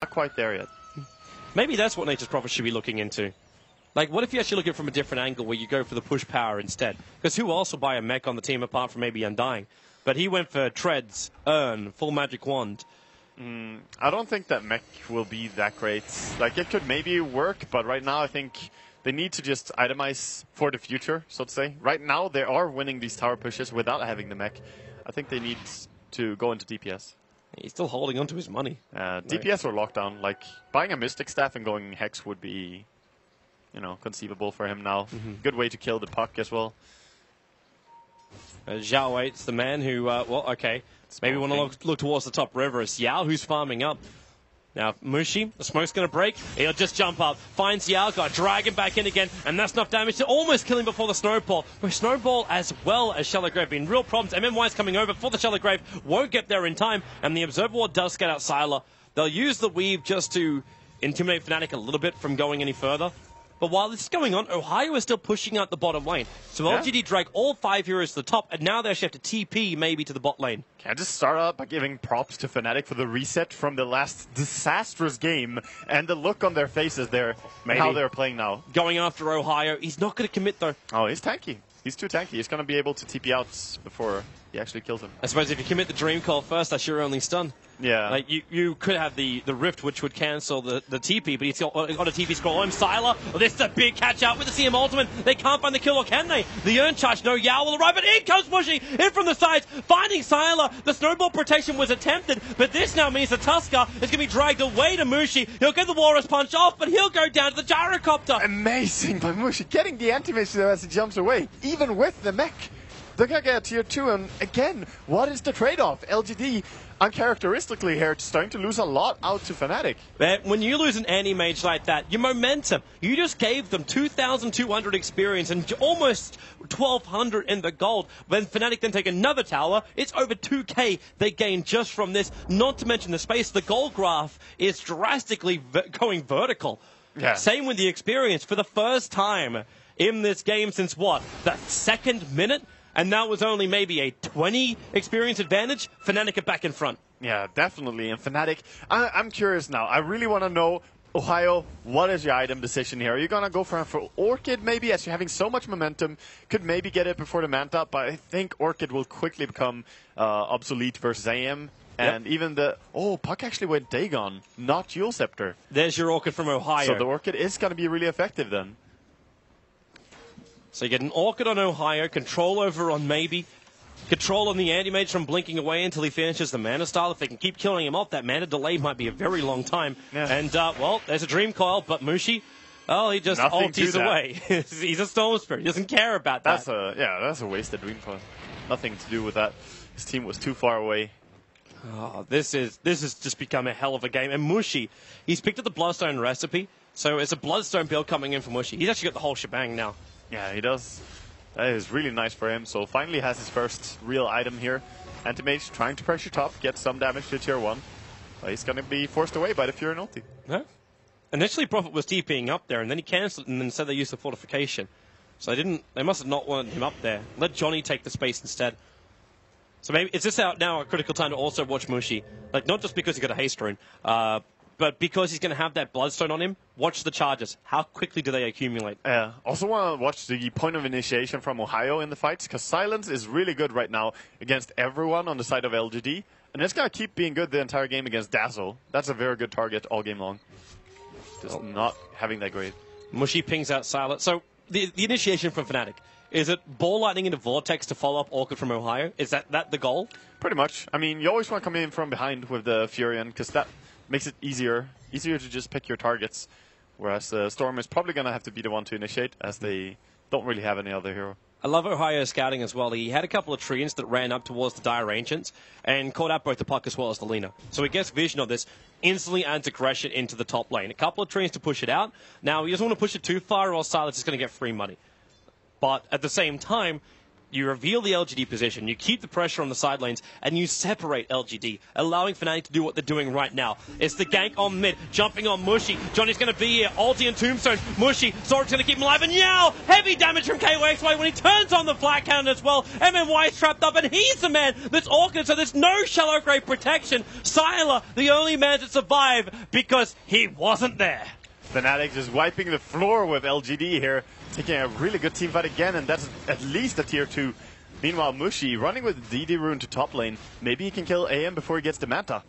Not quite there yet. Maybe that's what Nature's Prophet should be looking into. Like, what if you actually look at it from a different angle where you go for the push power instead? Because who else will buy a mech on the team apart from maybe Undying? But he went for Treads, Urn, Full Magic Wand. I don't think that mech will be that great. Like, it could maybe work, but right now I think they need to just itemize for the future, so to say. Right now they are winning these tower pushes without having the mech. I think they need to go into DPS. He's still holding on to his money. DPS or lockdown. Like, buying a Mystic Staff and going Hex would be, you know, conceivable for him now. Good way to kill the puck as well. Zhao Weight's the man who, well, okay. Maybe want to look towards the top river. It's Yao who's farming up. Now, Mushi, the smoke's going to break. He'll just jump up. Finds Yao, got to drag him back in again. And that's enough damage to almost kill him before the Snowball. But Snowball as well as Shallow Grave being real problems. MMY's coming over for the Shallow Grave. Won't get there in time. And the Observer Ward does scout out Sylar. They'll use the Weave just to intimidate Fnatic a little bit from going any further. But while this is going on, Ohio is still pushing out the bottom lane. So LGD drag all 5 heroes to the top, and now they actually have to TP maybe to the bot lane. Can I just start out by giving props to Fnatic for the reset from the last disastrous game and the look on their faces there, and how they're playing now. Going after Ohio. He's not going to commit, though. Oh, he's tanky. He's too tanky. He's going to be able to TP out before he actually kills him. I suppose if you commit the Dream Call first, that's your only stun. Yeah. Like, you could have the Rift, which would cancel the TP, but he's got on a TP scroll. Sylar, this is a big catch out with the CM Ultimate. They can't find the kill, or can they? The Urn charge, no, Yao will arrive, but in comes Mushy, in from the sides, finding Sylar. The Snowball protection was attempted, but this now means the Tusker is going to be dragged away to Mushi. He'll get the Walrus punch off, but he'll go down to the Gyrocopter. Amazing by Mushi, getting the anti-mage as he jumps away, even with the mech. They're going to get tier 2, and again, what is the trade-off? LGD, uncharacteristically here, starting to lose a lot out to Fnatic. But when you lose an anti-mage like that, your momentum, you just gave them 2,200 experience and almost 1,200 in the gold. When Fnatic then take another tower, it's over 2k they gain just from this. Not to mention the space, the gold graph is drastically going vertical. Yeah. Same with the experience. For the first time in this game since what? The second minute? And that was only maybe a 20 experience advantage. Fnatic are back in front. Yeah, definitely. And Fnatic, I'm curious now. I really want to know, Ohio, what is your item decision here? Are you going to go for Orchid maybe, as you're having so much momentum? Could maybe get it before the Manta, but I think Orchid will quickly become obsolete versus AM. And even the... Oh, Puck actually went Dagon, not Jewel Scepter. There's your Orchid from Ohio. So the Orchid is going to be really effective then. So you get an Orchid on Ohio, control over on maybe, control on the anti-mage from blinking away until he finishes the mana style. If they can keep killing him off, that mana delay might be a very long time. Yeah. And, well, there's a Dream Coil, but Mushi, oh, he just ulties away. He's a Storm Spirit. He doesn't care about that. That's a wasted Dream Coil. Nothing to do with that. His team was too far away. Oh, this has just become a hell of a game. And Mushi, he's picked up the Bloodstone recipe, so it's a Bloodstone build coming in for Mushi. He's actually got the whole shebang now. Yeah, he does. That is really nice for him. So finally has his first real item here. Anti-Mage trying to pressure top, get some damage to tier 1. But he's going to be forced away by the Fury and ulti. No. Initially, Prophet was TPing up there, and then he cancelled and then said they used the fortification. So they must have not wanted him up there. Let Johnny take the space instead. So maybe it's just now a critical time to also watch Mushi. Like, not just because he got a haste rune, but because he's going to have that Bloodstone on him, watch the charges. How quickly do they accumulate? Yeah. Also want to watch the point of initiation from Ohio in the fights, because Silence is really good right now against everyone on the side of LGD, and it's going to keep being good the entire game against Dazzle. That's a very good target all game long. Just not having that great. Mushi pings out Silence. So the initiation from Fnatic, is it Ball Lightning into Vortex to follow up Orchid from Ohio? Is that the goal? Pretty much. I mean, you always want to come in from behind with the Furion, because that makes it easier to just pick your targets, whereas Storm is probably going to have to be the one to initiate, as they don't really have any other hero. I love Ohio scouting as well. He had a couple of treants that ran up towards the Dire Ancients and caught out both the Puck as well as the Lina. So he gets vision of this, instantly adds aggression into the top lane. A couple of treants to push it out. Now, he doesn't want to push it too far or Silas is going to get free money. But at the same time, you reveal the LGD position, you keep the pressure on the side lanes, and you separate LGD, allowing Fnatic to do what they're doing right now. It's the gank on mid, jumping on Mushy. Johnny's going to be here, ulti and Tombstone. Mushy, Zoric's going to keep him alive, and Yao! Heavy damage from KOXY when he turns on the flat cannon as well. MMY is trapped up, and he's the man that's awkward, so there's no shallow grave protection. Sylar, the only man to survive, because he wasn't there. Fnatic just wiping the floor with LGD here, taking a really good team fight again, and that's at least a tier 2. Meanwhile, Mushy running with DD Rune to top lane. Maybe he can kill AM before he gets the Manta.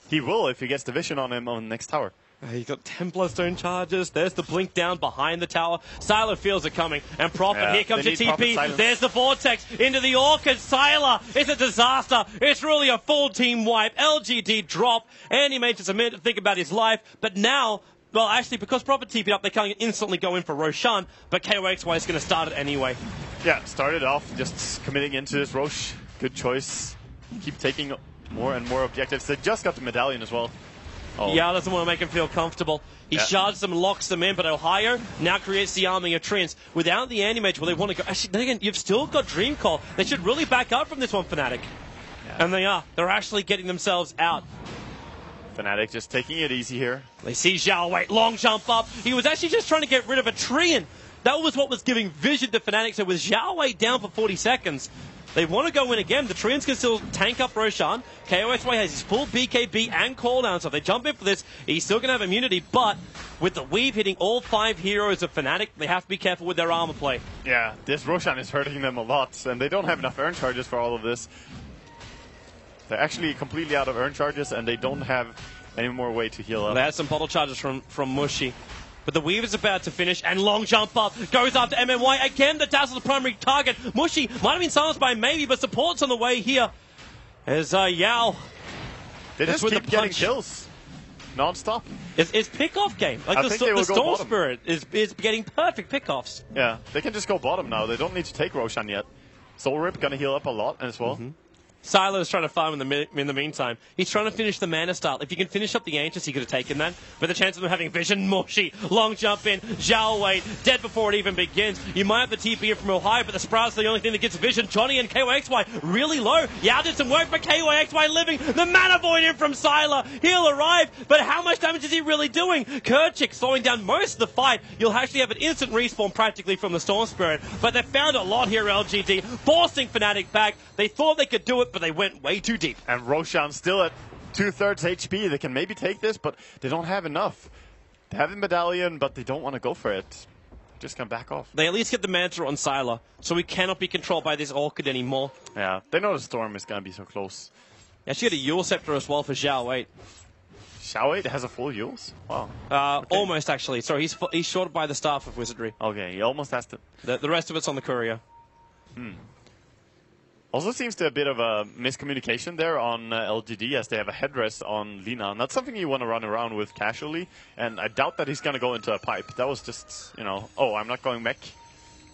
He will if he gets the vision on him on the next tower. He's got Templar Stone charges. There's the blink down behind the tower. Sylar feels it coming. And Prophet, here comes your TP. There's the Vortex into the Orchid. Sylar, it's a disaster. It's really a full team wipe. LGD drop. And he made just a minute to think about his life. But now, well, actually, because Prophet TP'd up, they can't instantly go in for Roshan. But KOXY is going to start it anyway. Yeah, started off just committing into this Rosh. Good choice. Keep taking more and more objectives. They just got the medallion as well. Oh. Yeah, doesn't want to make him feel comfortable. He shards them, locks them in, but Ohio now creates the arming of Treants. Without the anti-mage, well, they want to go. Actually, then again, you've still got Dream Call. They should really back up from this one, Fnatic. Yeah. And they are. They're actually getting themselves out. Fnatic just taking it easy here. They see Zhao Wei, long jump up. He was actually just trying to get rid of a Treant. That was what was giving vision to Fnatic. So with Zhao Wei down for 40 seconds, they want to go in again. The Treants can still tank up Roshan. KOXY has his full BKB and cooldown, so if they jump in for this, he's still going to have immunity. But with the weave hitting all 5 heroes of Fnatic, they have to be careful with their armor play. Yeah, this Roshan is hurting them a lot, and they don't have enough urn charges for all of this. They're actually completely out of urn charges, and they don't have any more way to heal up. They had some bottle charges from Mushy. But the Weaver's about to finish, and long jump up, goes after MMY. Again, the Dazzle's the primary target. Mushy might have been silenced by maybe, but support's on the way here. As Yao. They just keep getting kills. Non-stop. It's pick-off game. Like the Storm Spirit is getting perfect pick-offs. Yeah, they can just go bottom now. They don't need to take Roshan yet. Soul Rip gonna heal up a lot as well. Sylar is trying to farm in the meantime. He's trying to finish the mana style. If you can finish up the Ancients, he could have taken that. But the chance of them having vision, Mushy, long jump in, Zhao Wei, dead before it even begins. You might have the TP in from Ohio, but the Sprout's the only thing that gets vision. Johnny and KOXY really low. Yao did some work, but KOXY living. The mana void in from Sylar. He'll arrive, but how much damage is he really doing? Kerchik slowing down most of the fight. You'll actually have an instant respawn practically from the Storm Spirit. But they found a lot here, LGD, forcing Fnatic back. They thought they could do it, but they went way too deep. And Roshan still at 2/3 HP. They can maybe take this, but they don't have enough. They have the medallion, but they don't want to go for it. Just gonna back off. They at least get the Manta on Sylar, so he cannot be controlled by this Orchid anymore. Yeah, they know the Storm is gonna be so close. Actually, get a Yule Scepter as well for Zhao Wei. Zhao Wei has a full Yules? Wow. Okay. Almost, actually. Sorry, he's short by the Staff of Wizardry. Okay, he almost has to. The rest of it's on the Courier. Also seems to be a bit of a miscommunication there on LGD, as they have a headrest on Lina. Not something you want to run around with casually, and I doubt that he's going to go into a pipe. That was just, you know, oh, I'm not going mech.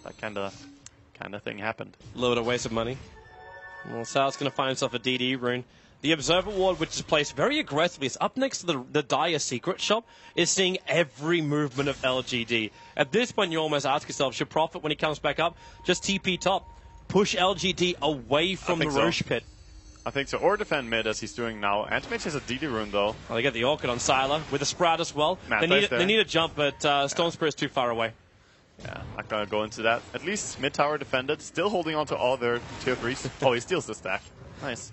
That kind of thing happened. A little bit of waste of money. Well, Sal's going to find himself a DD rune. The Observer Ward, which is placed very aggressively, is up next to the Dire Secret Shop, is seeing every movement of LGD. At this point, you almost ask yourself, should Prophet, when he comes back up, just TP top? Push LGD away from the Roche pit. I think so. Or defend mid, as he's doing now. Antimage has a DD rune, though. Well, they get the Orchid on Sylar with a Sprout as well. They need a jump, but Storm Spirit's too far away. Yeah, not going to go into that. At least mid tower defended. Still holding on to all their tier 3s. Oh, he steals the stack. Nice.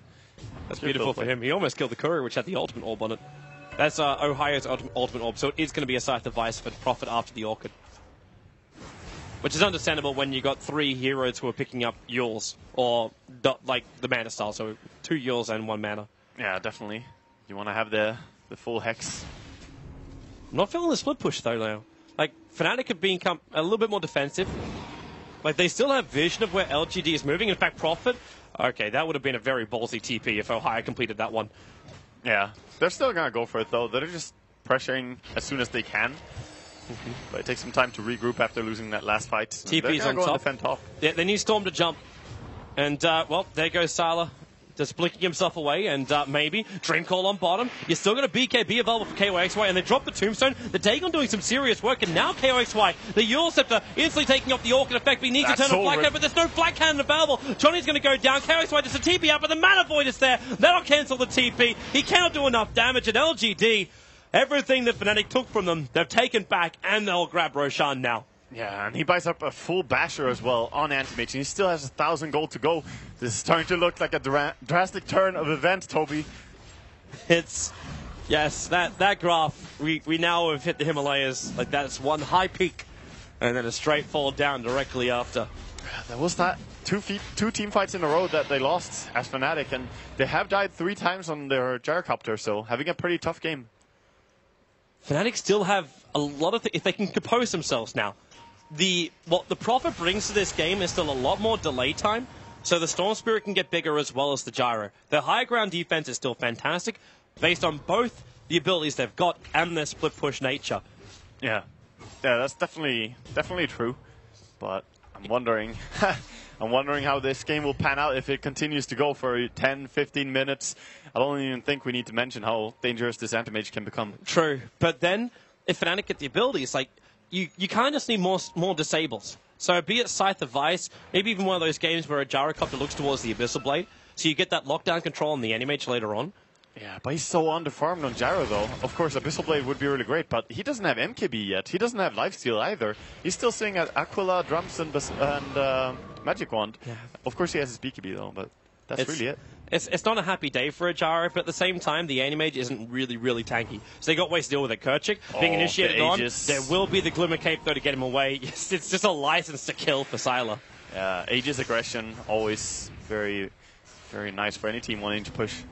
That's beautiful for him. He almost killed the Courier, which had the ultimate orb on it. That's Ohio's ultimate orb, so it is going to be a scythe device for Prophet after the Orchid. Which is understandable when you got 3 heroes who are picking up Yules, or like the mana style, so 2 Yules and 1 mana. Yeah, definitely. You want to have the full hex. I'm not feeling the split push though now. Like, Fnatic have become a little bit more defensive. Like, they still have vision of where LGD is moving. In fact, Prophet, okay, that would have been a very ballsy TP if Ohio completed that one. Yeah, they're still going to go for it though. They're just pressuring as soon as they can. But it takes some time to regroup after losing that last fight. TP's on top. Defend top. Yeah, they need Storm to jump. And, well, there goes Sylar. just blinking himself away, and maybe Dream Call on bottom. You're still got a BKB available for KYXY, and they drop the Tombstone. The Dagon doing some serious work, and now KYXY, the Eul Scepter, instantly taking off the Orchid effect, but he needs to turn on Flag Cannon, but there's no Flag Cannon available. Johnny's going to go down. KYXY does a TP out, but the Mana Void is there. That'll cancel the TP. He cannot do enough damage, and LGD, everything that Fnatic took from them, they've taken back, and they'll grab Roshan now. Yeah, and he buys up a full basher as well on Anti-Mage, and he still has 1,000 gold to go. This is starting to look like a drastic turn of events, Toby. It's, yes, that graph, we now have hit the Himalayas. Like, that's one high peak, and then a straight fall down directly after. There was that two team fights in a row that they lost as Fnatic, and they have died 3 times on their gyrocopter, so having a pretty tough game. Fnatic still have a lot of if they can compose themselves now. What the Prophet brings to this game is still a lot more delay time, so the Storm Spirit can get bigger as well as the Gyro. Their high ground defense is still fantastic, based on both the abilities they've got and their split push nature. Yeah, that's definitely true. But I'm wondering, how this game will pan out if it continues to go for 10, 15 minutes. I don't even think we need to mention how dangerous this Anti-Mage can become. True, but then if Fnatic get the abilities, like, you kind of just need more disables. So be it Scythe of Vice, maybe even one of those games where a Gyrocopter looks towards the Abyssal Blade, so you get that lockdown control on the Anti-Mage later on. Yeah, but he's so underfarmed on Gyro, though. Of course, Abyssal Blade would be really great, but he doesn't have MKB yet. He doesn't have Lifesteal either. He's still sitting at Aquila, Drums, and Magic Wand. Yeah. Of course, he has his BKB, though, but that's really it. It's not a happy day for a Gyro, but at the same time, the Anti-Mage isn't really tanky. So they got ways to deal with it. Kerchik being initiated on. There will be the Glimmer Cape, though, to get him away. It's just a license to kill for Sylar. Yeah, Aegis aggression, always very nice for any team wanting to push.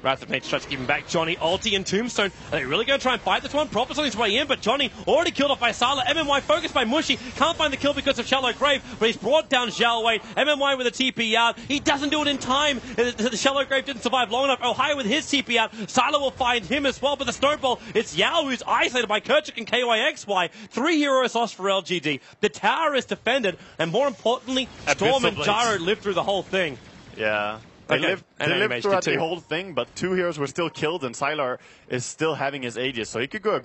Wrath of Nature tries to keep him back. Johnny, ulti, and Tombstone. Are they really going to try and fight this one? Prophet's on his way in, but Johnny already killed off by Sylar. MMY focused by Mushy. Can't find the kill because of Shallow Grave, but he's brought down Zhao. MMY with a TP out. He doesn't do it in time. The Shallow Grave didn't survive long enough. Ohio with his TP out. Sylar will find him as well, but the snowball, it's Yao who's isolated by Kerchik and KYXY. 3 heroes lost for LGD. The tower is defended, and more importantly, Storm and Gyro lived through the whole thing. Yeah. They lived throughout the whole thing, but 2 heroes were still killed, and Sylar is still having his Aegis, so he could go